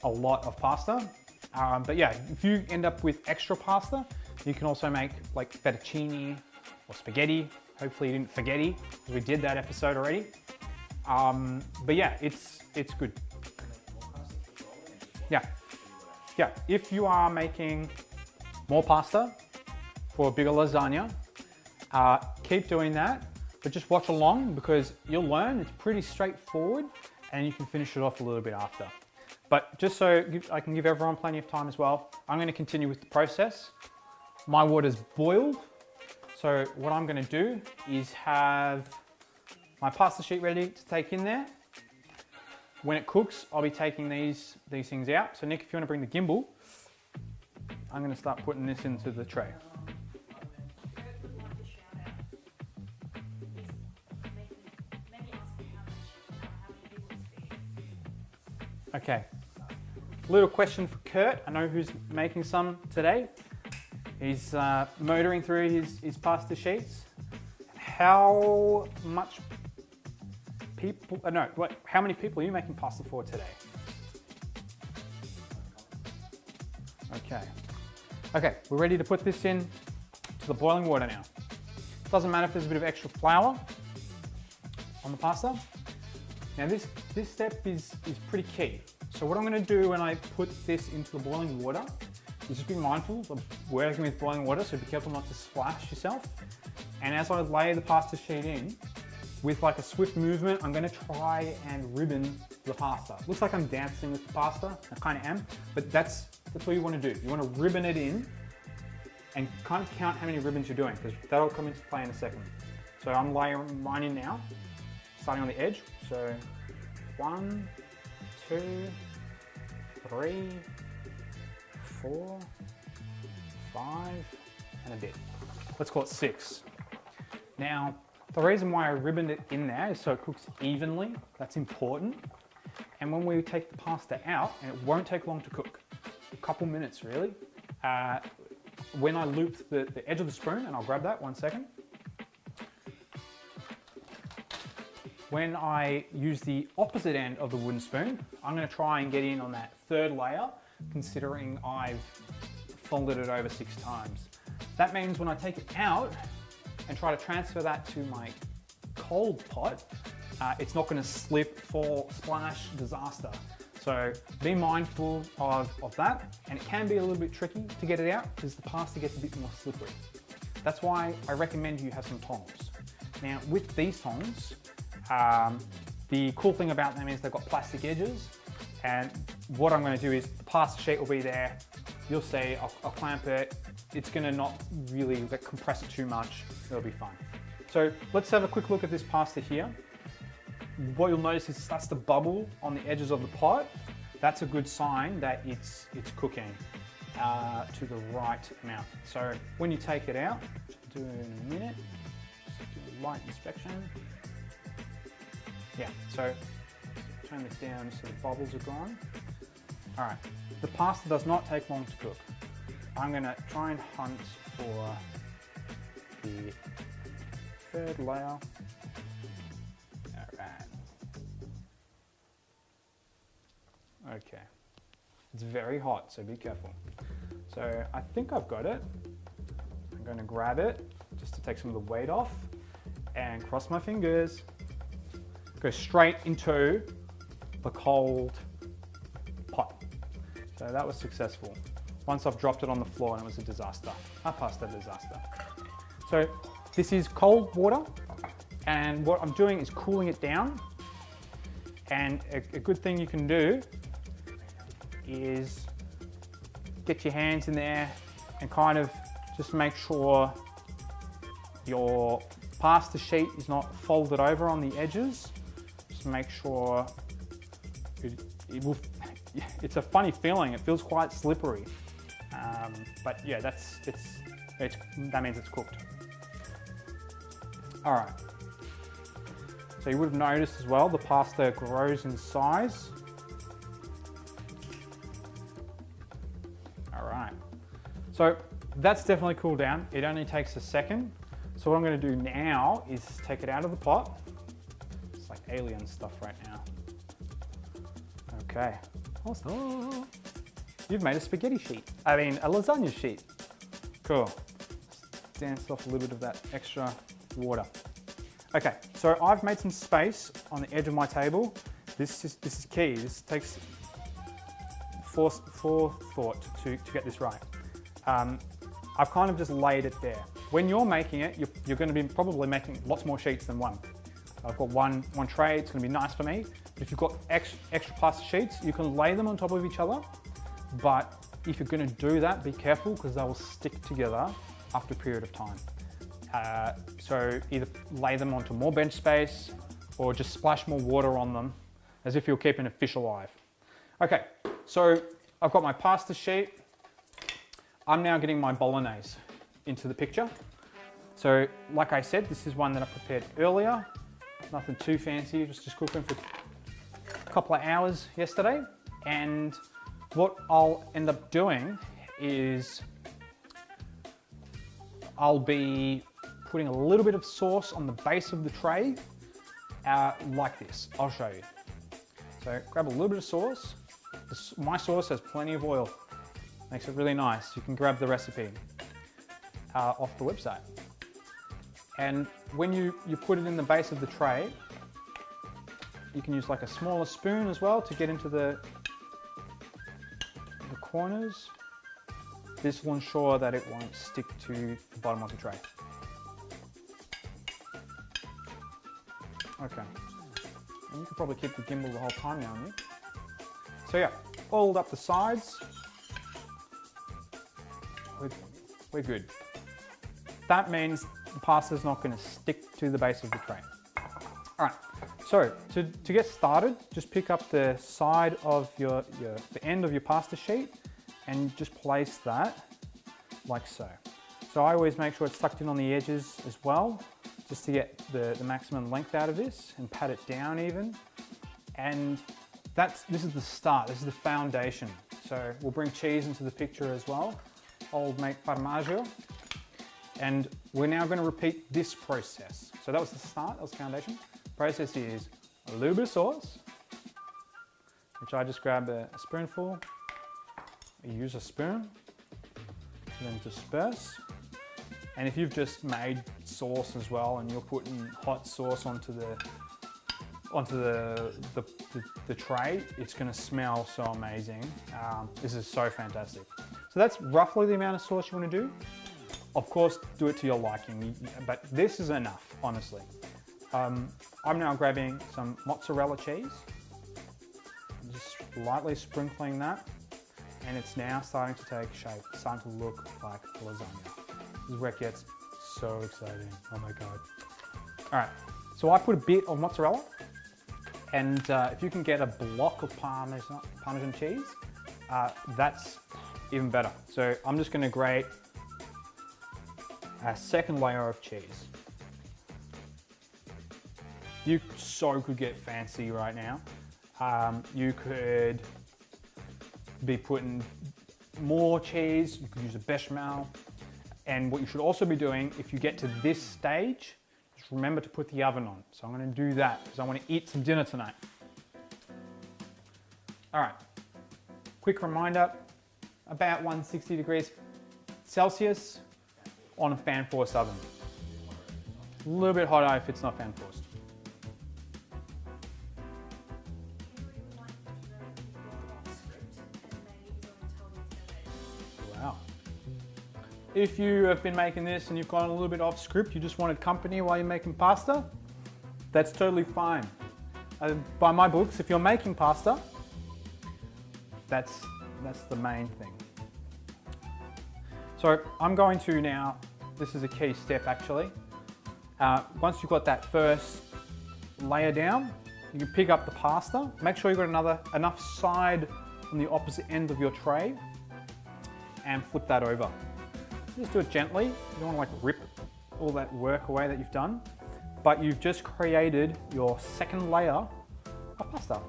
a lot of pasta. But yeah, if you end up with extra pasta, you can also make like fettuccine or spaghetti. Hopefully you didn't forgetti, because we did that episode already. But yeah, it's good. Yeah, yeah. If you are making more pasta for a bigger lasagna, keep doing that, but just watch along because you'll learn. It's pretty straightforward, and you can finish it off a little bit after. But just so I can give everyone plenty of time as well, I'm going to continue with the process. My water's boiled, so what I'm going to do is have my pasta sheet ready to take in there. When it cooks, I'll be taking these things out. So Nick, if you want to bring the gimbal, I'm going to start putting this into the tray. Kurt would like a shout out. He's maybe asking how many people he's feeding. Okay. Little question for Kurt. I know who's making some today. He's motoring through his pasta sheets. How much people? How many people are you making pasta for today? Okay. Okay, we're ready to put this in to the boiling water now. Doesn't matter if there's a bit of extra flour on the pasta. Now this step is pretty key. So what I'm going to do when I put this into the boiling water is just be mindful of working with boiling water, so be careful not to splash yourself. And as I lay the pasta sheet in, with like a swift movement, I'm going to try and ribbon the pasta. Looks like I'm dancing with the pasta, I kind of am, but that's what you want to do. You want to ribbon it in and kind of count how many ribbons you're doing, because that'll come into play in a second. So I'm layering mine in now, starting on the edge. So 1, 2, 3, 4, 5, and a bit. Let's call it 6. Now, the reason why I ribboned it in there is so it cooks evenly. That's important. And when we take the pasta out, and it won't take long to cook, a couple minutes really, when I looped the edge of the spoon, and I'll grab that 1 second. When I use the opposite end of the wooden spoon, I'm going to try and get in on that 3rd layer, considering I've folded it over 6 times. That means when I take it out and try to transfer that to my cold pot, it's not going to slip, fall, splash, disaster. So be mindful of that, and it can be a little bit tricky to get it out because the pasta gets a bit more slippery. That's why I recommend you have some tongs. Now with these tongs, the cool thing about them is they've got plastic edges, and what I'm going to do is the pasta sheet will be there. You'll see, I'll clamp it. It's going to not really compress it too much. It'll be fine. So let's have a quick look at this pasta here. What you'll notice is it starts to bubble on the edges of the pot. That's a good sign that it's cooking to the right amount. So when you take it out, which I'll do in a minute, just do a light inspection. Yeah, so turn this down so the bubbles are gone. All right, the pasta does not take long to cook. I'm gonna try and hunt for the 3rd layer. All right. Okay, it's very hot, so be careful. So I think I've got it. I'm gonna grab it just to take some of the weight off and cross my fingers. Go straight into the cold pot. So that was successful. Once I've dropped it on the floor, and it was a disaster. A pasta disaster. So this is cold water, and what I'm doing is cooling it down. And a good thing you can do is get your hands in there and kind of just make sure your pasta sheet is not folded over on the edges. Just make sure it will, it's a funny feeling. It feels quite slippery. But yeah, that means it's cooked. All right. So you would have noticed as well, the pasta grows in size. All right. So that's definitely cooled down. It only takes a second. So what I'm going to do now is take it out of the pot. It's like alien stuff right now. Okay. Awesome. You've made a spaghetti sheet. I mean, a lasagna sheet. Cool. Just dance off a little bit of that extra water. Okay, so I've made some space on the edge of my table. This is key. This takes forethought to get this right. I've kind of just laid it there. When you're making it, you're going to be probably making lots more sheets than one. I've got one tray. It's going to be nice for me. But if you've got extra pasta sheets, you can lay them on top of each other. But if you're going to do that, be careful because they will stick together after a period of time. So either lay them onto more bench space or just splash more water on them as if you're keeping a fish alive. Okay, so I've got my pasta sheet. I'm now getting my bolognese into the picture. So like I said, this is one that I prepared earlier. Nothing too fancy, just cooking for a couple of hours yesterday. And what I'll end up doing is I'll be putting a little bit of sauce on the base of the tray, like this. I'll show you. So grab a little bit of sauce. My sauce has plenty of oil. Makes it really nice. You can grab the recipe off the website. And when you put it in the base of the tray, you can use like a smaller spoon as well to get into the corners. This will ensure that it won't stick to the bottom of the tray. Okay. And you can probably keep the gimbal the whole time now, you? So yeah, oiled up the sides. We're good. That means the pasta's not going to stick to the base of the tray. All right, so to get started, just pick up the side of the end of your pasta sheet and just place that like so. So I always make sure it's tucked in on the edges as well, just to get the maximum length out of this and pat it down even. And this is the start, this is the foundation. So we'll bring cheese into the picture as well. I'll make formaggio. And we're now going to repeat this process. So that was the start, that was the foundation. Process is a little bit of sauce, which I just grab a spoonful. You use a spoon, and then disperse. And if you've just made sauce as well and you're putting hot sauce onto the tray, it's going to smell so amazing. This is so fantastic. So that's roughly the amount of sauce you want to do. Of course, do it to your liking, but this is enough, honestly. I'm now grabbing some mozzarella cheese, just lightly sprinkling that, and it's now starting to take shape, it's starting to look like lasagna. This is where it gets so exciting, oh my God. All right, so I put a bit of mozzarella, and if you can get a block of Parmesan cheese, that's even better. So I'm just gonna grate a second layer of cheese. You could get fancy right now. You could be putting more cheese, you could use a bechamel. And what you should also be doing, if you get to this stage, just remember to put the oven on. So I'm gonna do that because I wanna eat some dinner tonight. All right, quick reminder, about 160 degrees Celsius on a fan forced oven. A little bit hotter if it's not fan forced. Wow. If you have been making this and you've gone a little bit off script, you just wanted company while you're making pasta, that's totally fine. By my books, if you're making pasta, that's the main thing. So I'm going to now, this is a key step actually. Once you've got that first layer down, you can pick up the pasta. Make sure you've got enough side on the opposite end of your tray and flip that over. Just do it gently. You don't want to like rip all that work away that you've done, but you've just created your second layer of pasta.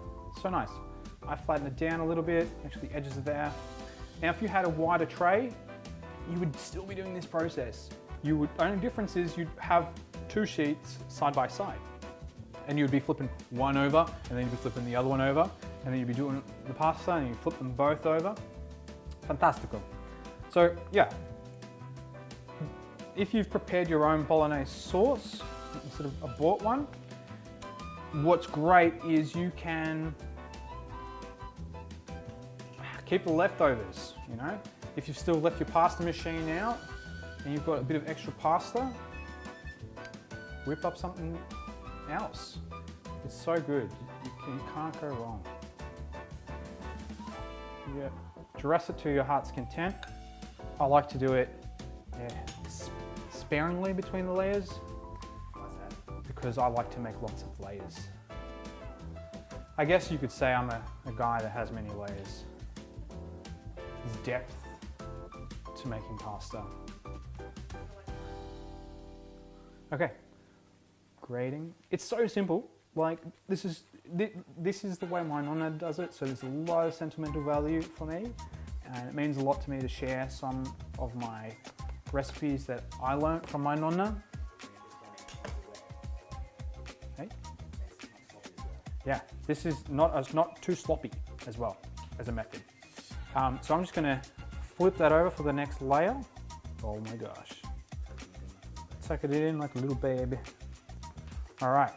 So nice. I flatten it down a little bit, make sure the edges are there. Now if you had a wider tray, you would still be doing this process. Only difference is you'd have two sheets side by side. And you'd be flipping one over, and then you'd be flipping the other one over, and then you'd be doing the pasta, and you flip them both over. Fantastical. So yeah, if you've prepared your own bolognese sauce, instead of a bought one, what's great is you can keep the leftovers, you know? If you've still left your pasta machine out and you've got a bit of extra pasta, whip up something else. It's so good. You can't go wrong. Yeah, dress it to your heart's content. I like to do it sparingly between the layers. Why's that? Because I like to make lots of layers. I guess you could say I'm a guy that has many layers. There's depth to making pasta. Okay, grating. It's so simple. Like this is the way my nonna does it, so there's a lot of sentimental value for me, and it means a lot to me to share some of my recipes that I learnt from my nonna. Hey? Yeah, this is not too sloppy as well as a method. So I'm just gonna flip that over for the next layer. Oh my gosh. Tuck it in like a little baby. All right.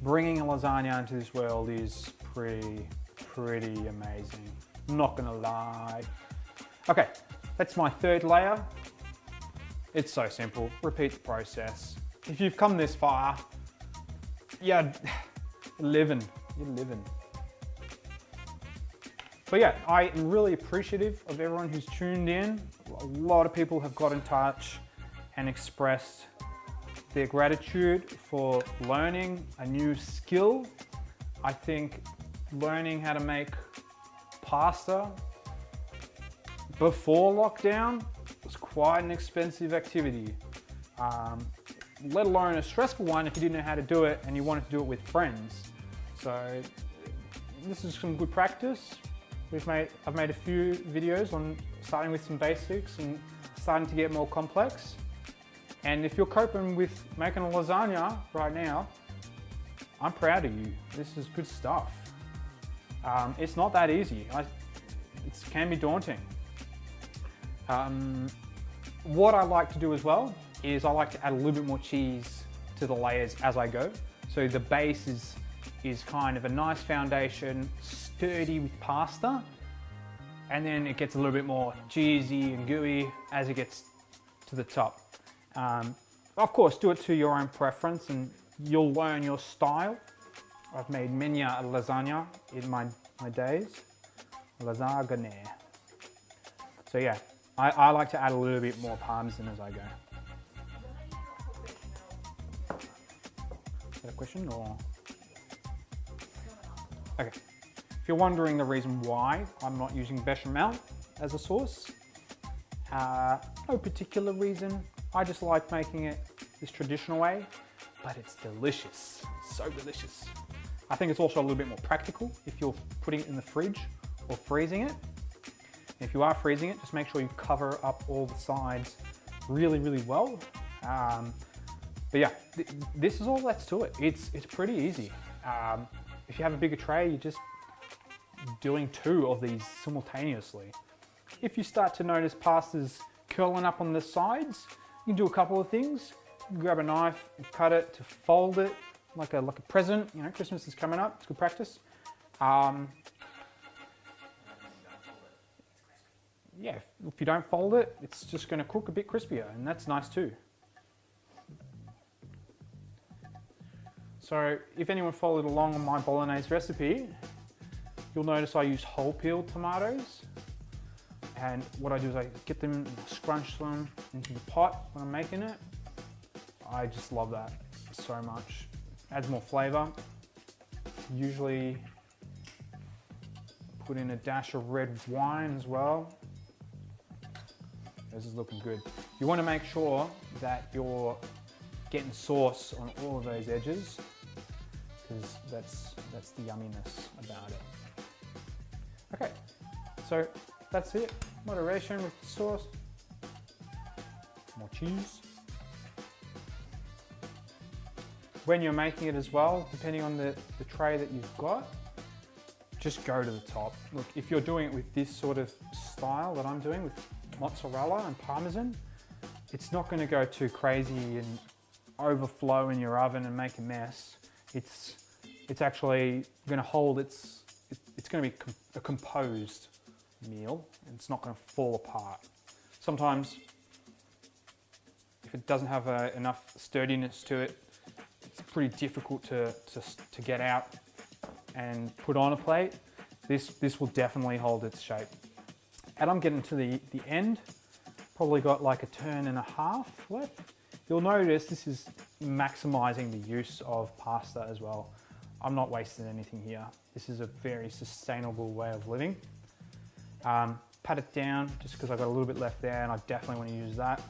Bringing a lasagna into this world is pretty amazing. Not gonna lie. Okay, that's my third layer. It's so simple. Repeat the process. If you've come this far, you're living. But yeah, I am really appreciative of everyone who's tuned in. A lot of people have got in touch and expressed their gratitude for learning a new skill. I think learning how to make pasta before lockdown was quite an expensive activity, let alone a stressful one if you didn't know how to do it and you wanted to do it with friends. So this is some good practice. I've made a few videos on starting with some basics and starting to get more complex. And if you're coping with making a lasagna right now, I'm proud of you. This is good stuff. It's not that easy. It can be daunting. What I like to do as well is I like to add a little bit more cheese to the layers as I go. So the base is kind of a nice foundation, sturdy with pasta, and then it gets a little bit more cheesy and gooey as it gets to the top. Of course, do it to your own preference and you'll learn your style. I've made many a lasagna in my days. Lasagne. So yeah, I like to add a little bit more parmesan as I go. Is that a question or? Okay. If you're wondering the reason why I'm not using bechamel as a sauce, no particular reason. I just like making it this traditional way, but it's delicious, so delicious. I think it's also a little bit more practical if you're putting it in the fridge or freezing it. If you are freezing it, just make sure you cover up all the sides really well. But yeah, this is all that's to it. It's pretty easy. If you have a bigger tray, you're just doing 2 of these simultaneously. If you start to notice pastas curling up on the sides, you can do a couple of things. You can grab a knife and cut it to fold it like a present. You know, Christmas is coming up. It's good practice. Yeah, if you don't fold it, it's just going to cook a bit crispier, and that's nice too. So if anyone followed along on my bolognese recipe, you'll notice I use whole peeled tomatoes. And what I do is I get them, scrunch them into the pot when I'm making it. I just love that so much. Adds more flavor. Usually put in a dash of red wine as well. This is looking good. You want to make sure that you're getting sauce on all of those edges, because that's the yumminess about it. Okay, so that's it. Moderation with the sauce. More cheese. When you're making it as well, depending on the tray that you've got, just go to the top. Look, if you're doing it with this sort of style that I'm doing with mozzarella and parmesan, it's not going to go too crazy and overflow in your oven and make a mess. It's actually going to hold it's going to be a composed meal, and it's not going to fall apart. Sometimes if it doesn't have enough sturdiness to it, it's pretty difficult to get out and put on a plate. This will definitely hold its shape. And I'm getting to the end, probably got like a turn and a half left. You'll notice this is maximizing the use of pasta as well. I'm not wasting anything here. This is a very sustainable way of living. Pat it down just because I've got a little bit left there and I definitely want to use that.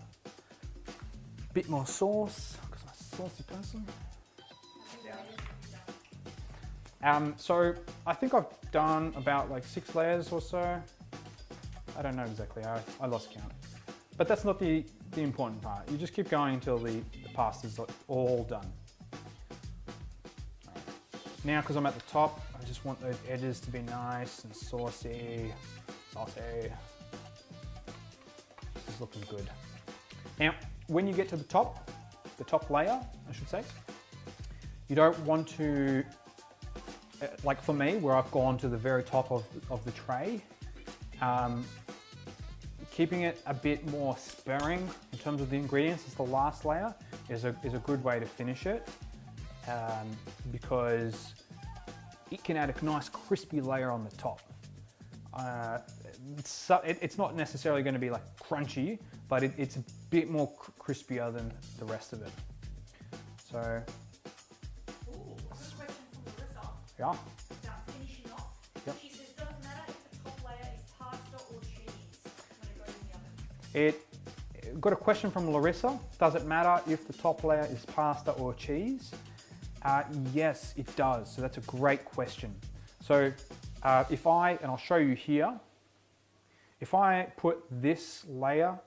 Bit more sauce because I'm a saucy person. So I think I've done about like 6 layers or so. I don't know exactly, I lost count. But that's not the important part. You just keep going until the pasta's all done. Now, because I'm at the top, I just want those edges to be nice and saucy. This is looking good. Now, when you get to the top layer, I should say, you don't want to, like for me, where I've gone to the very top of the tray, keeping it a bit more sparing in terms of the ingredients as the last layer is a good way to finish it, because it can add a nice crispy layer on the top. It's not necessarily going to be like crunchy, but it's a bit more crispier than the rest of it. So, Ooh, good question from Larissa. yeah. About finishing off. Yep. She says, doesn't matter if the top layer is pasta or cheese when it goes in the oven. Got a question from Larissa. Does it matter if the top layer is pasta or cheese? Yes, it does. So that's a great question. So and I'll show you here, if I put this layer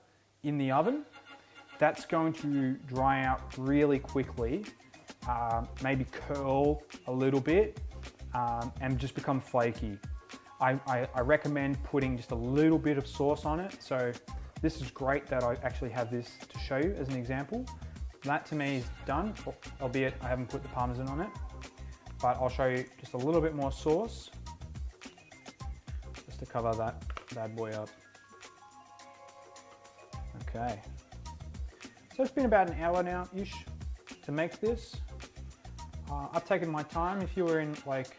in the oven, that's going to dry out really quickly, maybe curl a little bit, and just become flaky. I recommend putting just a little bit of sauce on it. So this is great that I actually have this to show you as an example. That to me is done, albeit I haven't put the Parmesan on it, but I'll show you just a little bit more sauce just to cover that bad boy up. Okay, so it's been about an hour now-ish to make this. I've taken my time. If you were in like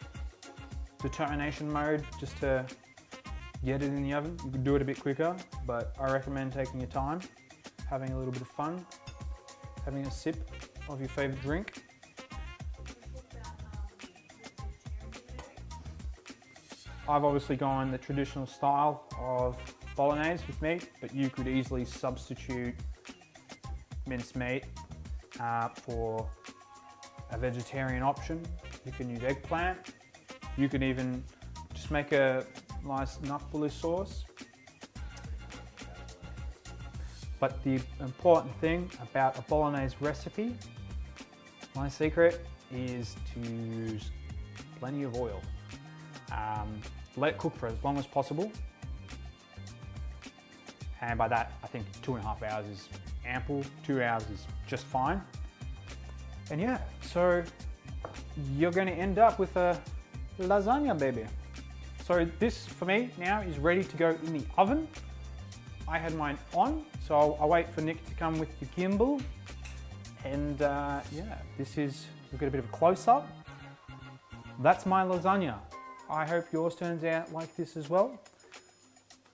determination mode just to get it in the oven, you could do it a bit quicker, but I recommend taking your time, having a little bit of fun, having a sip of your favorite drink. I've obviously gone the traditional style of bolognese with meat, but you could easily substitute minced meat for a vegetarian option. You can use eggplant. You could even just make a nice Napoli sauce. But the important thing about a bolognese recipe, my secret, is to use plenty of oil. Let it cook for as long as possible. And by that, I think 2.5 hours is ample. 2 hours is just fine. And yeah, so you're going to end up with a lasagna, baby. So this, for me, now is ready to go in the oven. I had mine on, so I'll wait for Nick to come with the gimbal. And yeah, we'll get a bit of a close-up. That's my lasagna. I hope yours turns out like this as well.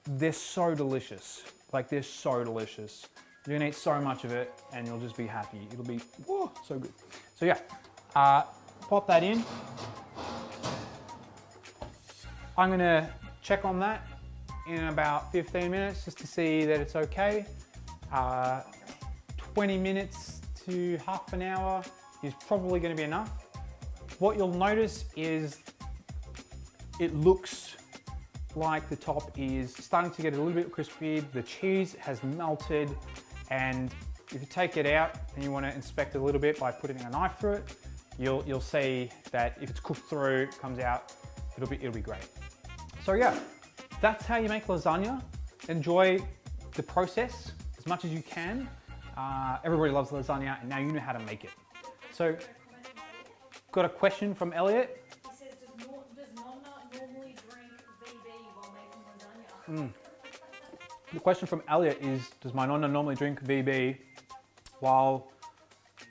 They're so delicious. Like, they're so delicious. You're gonna eat so much of it and you'll just be happy. It'll be, whoa, so good. So yeah, pop that in. I'm gonna check on that in about 15 minutes just to see that it's okay. 20 minutes to half an hour is probably gonna be enough. What you'll notice is it looks like the top is starting to get a little bit crispy. The cheese has melted, and if you take it out and you want to inspect it a little bit by putting a knife through it, you'll see that if it's cooked through, it comes out, it'll be great. So yeah, that's how you make lasagna. Enjoy the process as much as you can. Everybody loves lasagna, and now you know how to make it. So, got a question from Elliot. He says, does Nonna normally drink VB while making lasagna? The question from Elliot is, does my nonna normally drink VB while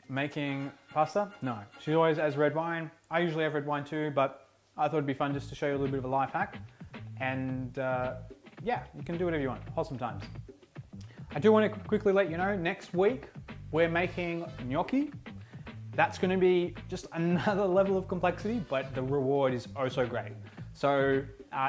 making pasta? No, she always has red wine. I usually have red wine too, but I thought it'd be fun just to show you a little bit of a life hack. And yeah, you can do whatever you want, wholesome times. I do want to quickly let you know, next week we're making gnocchi. That's going to be just another level of complexity, but the reward is oh so great. So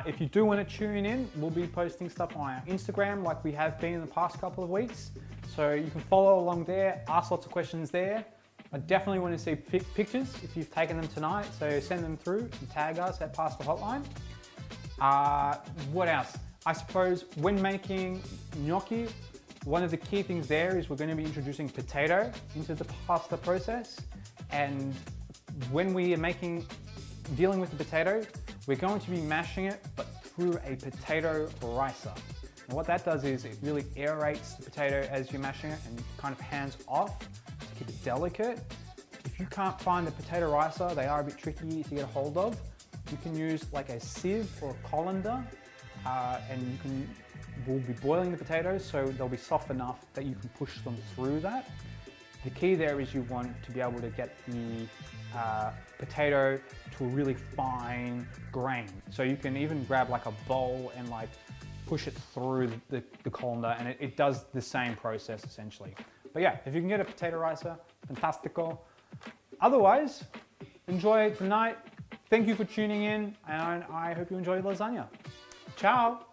if you do want to tune in, we'll be posting stuff on our Instagram like we have been in the past couple of weeks. So you can follow along there, ask lots of questions there. I definitely want to see pictures if you've taken them tonight, so send them through and tag us at Pasta Hotline. What else? I suppose when making gnocchi, one of the key things there is we're going to be introducing potato into the pasta process. And when we are dealing with the potato, we're going to be mashing it, but through a potato ricer. And what that does is it really aerates the potato as you're mashing it and kind of hands off to keep it delicate. If you can't find the potato ricer, they are a bit tricky to get a hold of. You can use like a sieve or a colander, and we'll be boiling the potatoes so they'll be soft enough that you can push them through that. The key there is you want to be able to get the potato to a really fine grain. So you can even grab like a bowl and like push it through the colander, and it does the same process essentially. But yeah, if you can get a potato ricer, fantastico. Otherwise, enjoy tonight. Thank you for tuning in, and I hope you enjoy lasagna. Ciao!